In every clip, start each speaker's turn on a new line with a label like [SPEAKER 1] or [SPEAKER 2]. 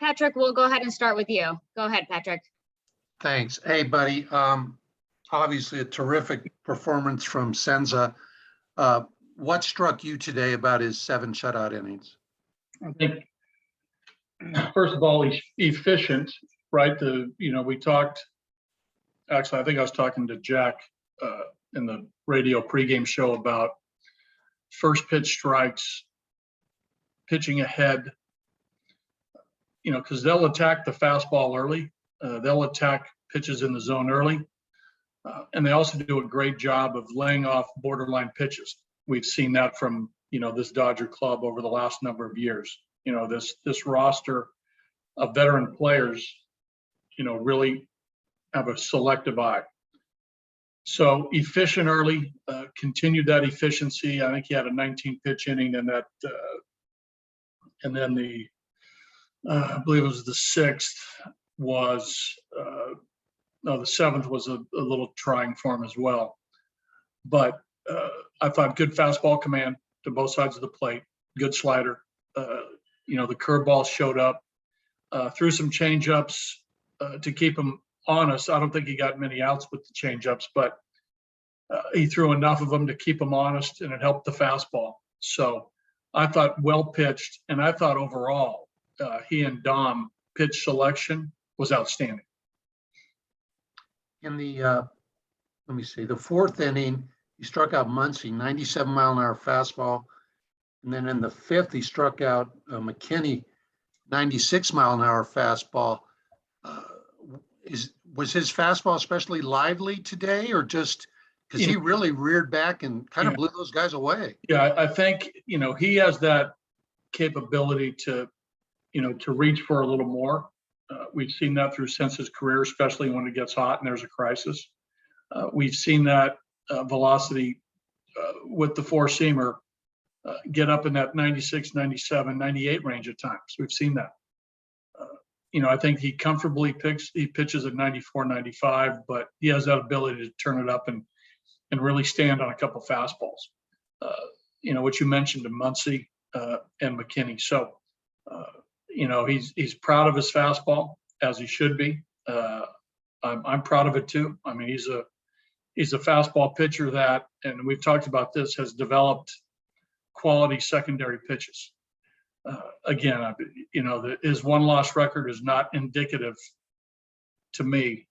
[SPEAKER 1] Patrick, we'll go ahead and start with you. Go ahead, Patrick.
[SPEAKER 2] Thanks. Hey, buddy. Obviously a terrific performance from Senza. What struck you today about his 7 shutout innings?
[SPEAKER 3] I think, first of all, he's efficient, right? We talked, actually, I think I was talking to Jack in the radio pregame show about first pitch strikes, pitching ahead, because they'll attack the fastball early. They'll attack pitches in the zone early. And they also do a great job of laying off borderline pitches. We've seen that from, this Dodger club over the last number of years. This roster of veteran players, really have a selective eye. So efficient early, continued that efficiency. I think he had a 19-pitch inning, and that, and then I believe it was the 6th was, no, the 7th was a little trying for him as well. But I thought good fastball command to both sides of the plate, good slider. The curveball showed up, threw some changeups to keep him honest. I don't think he got many outs with the changeups, but he threw enough of them to keep him honest, and it helped the fastball. So I thought well pitched, and I thought overall he and Dom pitch selection was outstanding.
[SPEAKER 2] In the, let me see, the 4th inning, he struck out Muncy, 97-mile-an-hour fastball. And then in the 5th, he struck out McKinney, 96-mile-an-hour fastball. Was his fastball especially lively today, or just because he really reared back and kind of blew those guys away?
[SPEAKER 3] Yeah, I think, he has that capability to reach for a little more. We've seen that through Senza's career, especially when it gets hot and there's a crisis. We've seen that velocity with the four-seamer get up in that 96, 97, 98 range at times. We've seen that. I think he comfortably pitches at 94, 95, but he has that ability to turn it up and really stand on a couple fastballs. What you mentioned to Muncy and McKinney. So, he's proud of his fastball, as he should be. I'm proud of it too. I mean, he's a fastball pitcher that, and we've talked about this, has developed quality secondary pitches. Again, his one-loss record is not indicative to me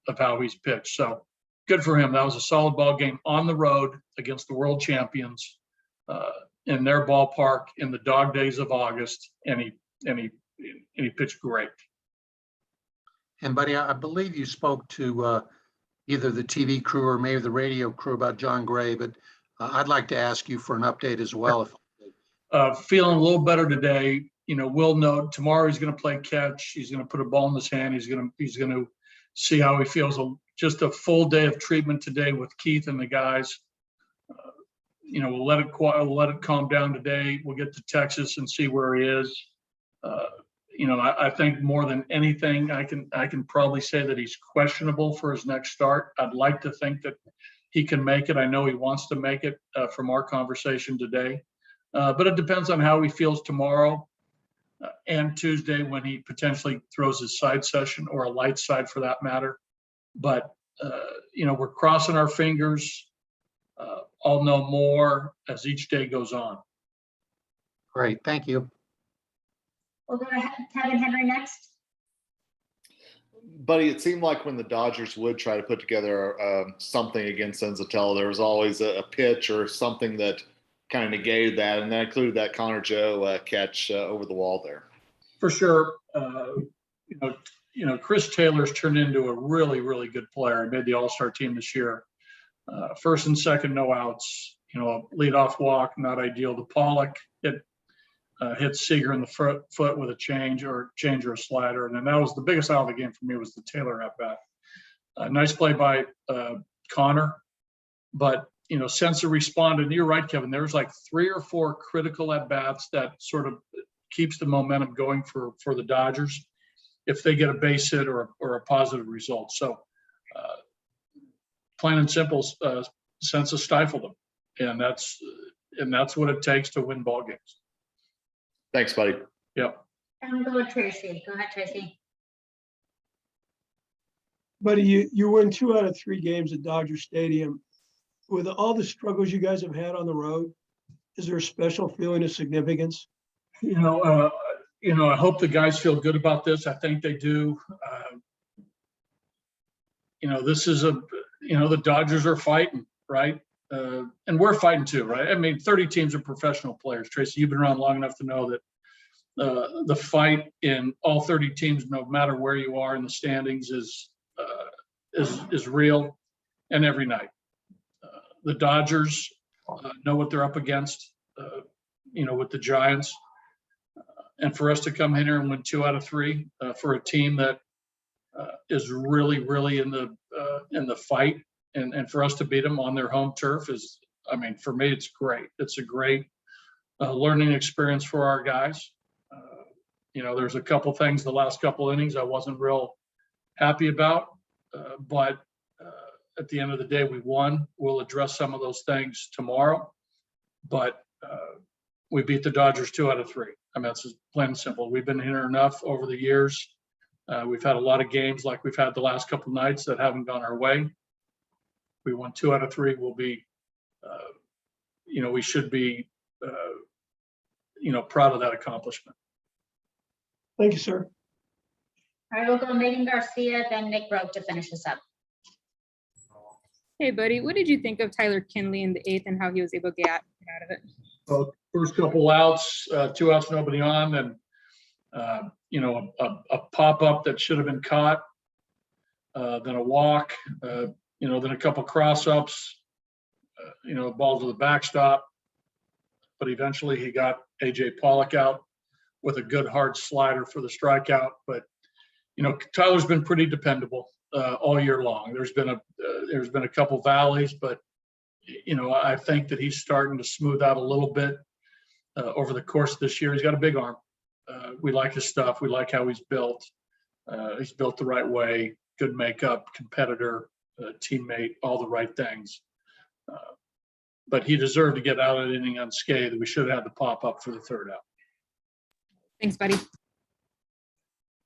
[SPEAKER 3] of how he's pitched. So good for him. That was a solid ball game on the road against the world champions in their ballpark in the dog days of August, and he pitched great.
[SPEAKER 2] And buddy, I believe you spoke to either the TV crew or maybe the radio crew about Jon Gray, but I'd like to ask you for an update as well.
[SPEAKER 3] Feeling a little better today. We'll know tomorrow he's going to play catch. He's going to put a ball in his hand. He's going to see how he feels. Just a full day of treatment today with Keith and the guys. We'll let it calm down today. We'll get to Texas and see where he is. I think more than anything, I can probably say that he's questionable for his next start. I'd like to think that he can make it. I know he wants to make it from our conversation today. But it depends on how he feels tomorrow and Tuesday when he potentially throws his side session, or a light side for that matter. But, we're crossing our fingers. I'll know more as each day goes on.
[SPEAKER 2] Great. Thank you.
[SPEAKER 1] We'll go to Kevin Henry next.
[SPEAKER 4] Buddy, it seemed like when the Dodgers would try to put together something against Senzatela, there was always a pitch or something that kind of negated that, and that included that Connor Joe catch over the wall there.
[SPEAKER 3] For sure. Chris Taylor's turned into a really, really good player. He made the All-Star team this year. First and second, no outs. Leadoff walk, not ideal to Pollock. It hit Seager in the foot with a change or a slider. And then that was the biggest out of the game for me, was the Taylor at bat. Nice play by Connor. But, Senza responded. And you're right, Kevin. There's like 3 or 4 critical at bats that sort of keeps the momentum going for the Dodgers if they get a base hit or a positive result. So plain and simple, Senza stifled them. And that's what it takes to win ball games.
[SPEAKER 4] Thanks, buddy.
[SPEAKER 3] Yeah.
[SPEAKER 1] I'm going to Tracy. Go ahead, Tracy.
[SPEAKER 5] Buddy, you win 2 out of 3 games at Dodger Stadium. With all the struggles you guys have had on the road, is there a special feeling of significance?
[SPEAKER 3] I hope the guys feel good about this. I think they do. This is the Dodgers are fighting, right? And we're fighting too, right? I mean, 30 teams are professional players. Tracy, you've been around long enough to know that the fight in all 30 teams, no matter where you are in the standings, is real, and every night. The Dodgers know what they're up against, with the Giants. And for us to come in here and win 2 out of 3 for a team that is really, really in the fight, and for us to beat them on their home turf is, for me, it's great. It's a great learning experience for our guys. There's a couple things the last couple innings I wasn't real happy about, but at the end of the day, we won. We'll address some of those things tomorrow, but we beat the Dodgers 2 out of 3. That's just plain and simple. We've been here enough over the years. We've had a lot of games like we've had the last couple nights that haven't gone our way. We won 2 out of 3. We'll be, we should be, proud of that accomplishment.
[SPEAKER 5] Thank you, sir.
[SPEAKER 1] All right, we'll go Megan Garcia, then Nick Broke to finish this up.
[SPEAKER 6] Hey, buddy, what did you think of Tyler Kinley in the 8th and how he was able to get out of it?
[SPEAKER 3] Well, first couple outs, 2 outs, nobody on, and a pop-up that should have been caught, then a walk, then a couple cross-ups, ball to the backstop. But eventually he got A.J. Pollock out with a good hard slider for the strikeout. But, Tyler's been pretty dependable all year long. There's been a couple valleys, but, I think that he's starting to smooth out a little bit over the course of this year. He's got a big arm. We like his stuff. We like how he's built. He's built the right way, good makeup, competitor, teammate, all the right things. But he deserved to get out of the inning unscathed. We should have had the pop up for the 3rd out.
[SPEAKER 6] Thanks, buddy.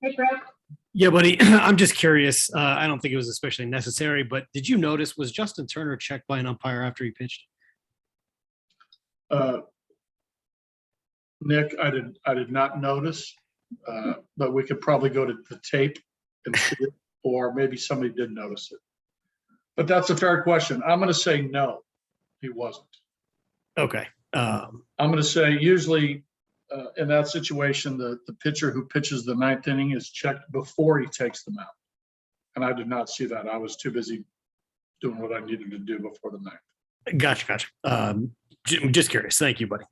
[SPEAKER 1] Nick Broke.
[SPEAKER 7] Yeah, buddy. I'm just curious. I don't think it was especially necessary, but did you notice, was Justin Turner checked by an umpire after he pitched?
[SPEAKER 3] Nick, I did not notice, but we could probably go to the tape and see it, or maybe somebody did notice it. But that's a fair question. I'm going to say no, he wasn't.
[SPEAKER 7] Okay.
[SPEAKER 3] I'm going to say usually in that situation, the pitcher who pitches the 9th inning is checked before he takes the mound. And I did not see that. I was too busy doing what I needed to do before the 9th.
[SPEAKER 7] Gotcha. Just curious. Thank you, buddy.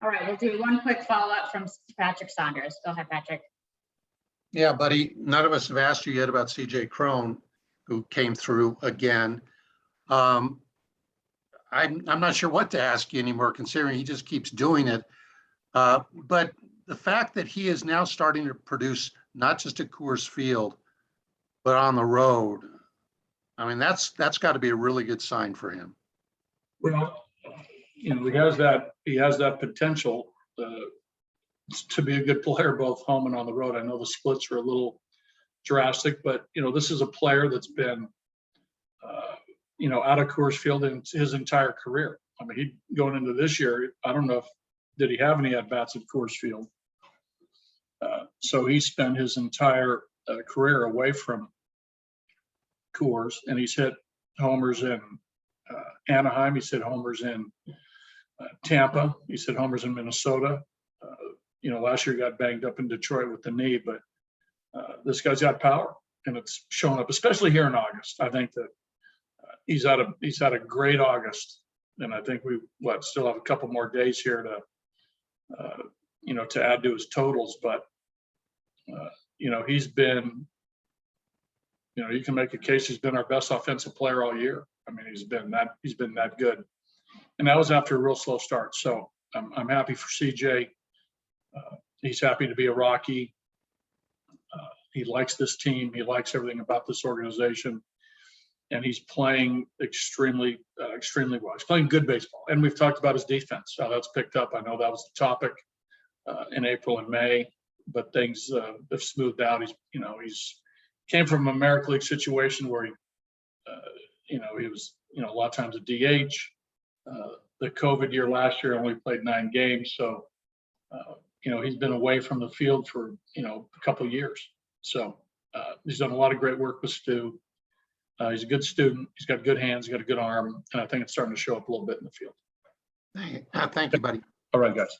[SPEAKER 1] All right, we'll do one quick follow-up from Patrick Saunders. Go ahead, Patrick.
[SPEAKER 2] Yeah, buddy, none of us have asked you yet about CJ Cron, who came through again. I'm not sure what to ask you anymore, considering he just keeps doing it. But the fact that he is now starting to produce not just at Coors Field, but on the road, that's got to be a really good sign for him.
[SPEAKER 3] Well, he has that potential to be a good player both home and on the road. I know the splits are a little drastic, but this is a player that's been out of Coors Field in his entire career. He going into this year, I don't know did he have any at bats at Coors Field. So he spent his entire career away from Coors, and he's hit homers in Anaheim. He's hit homers in Tampa. He's hit homers in Minnesota. Last year he got banged up in Detroit with the knee, but this guy's got power, and it's shown up, especially here in August. I think that he's had a great August, and I think we still have a couple more days here to add to his totals. But he's been, you can make a case he's been our best offensive player all year. He's been that good, and that was after a real slow start. So I'm happy for CJ. He's happy to be a Rocky. He likes this team. He likes everything about this organization, and he's playing extremely well. He's playing good baseball, and we've talked about his defense, how that's picked up. I know that was the topic in April and May, but things have smoothed out. He's came from an American League situation where he was, a lot of times a DH. The COVID year last year only played 9 games. So, he's been away from the field for, a couple of years. So he's done a lot of great work with Stu. He's a good student. He's got good hands. He's got a good arm. And I think it's starting to show up a little bit in the field.
[SPEAKER 2] Thank you, buddy.
[SPEAKER 3] All right, guys.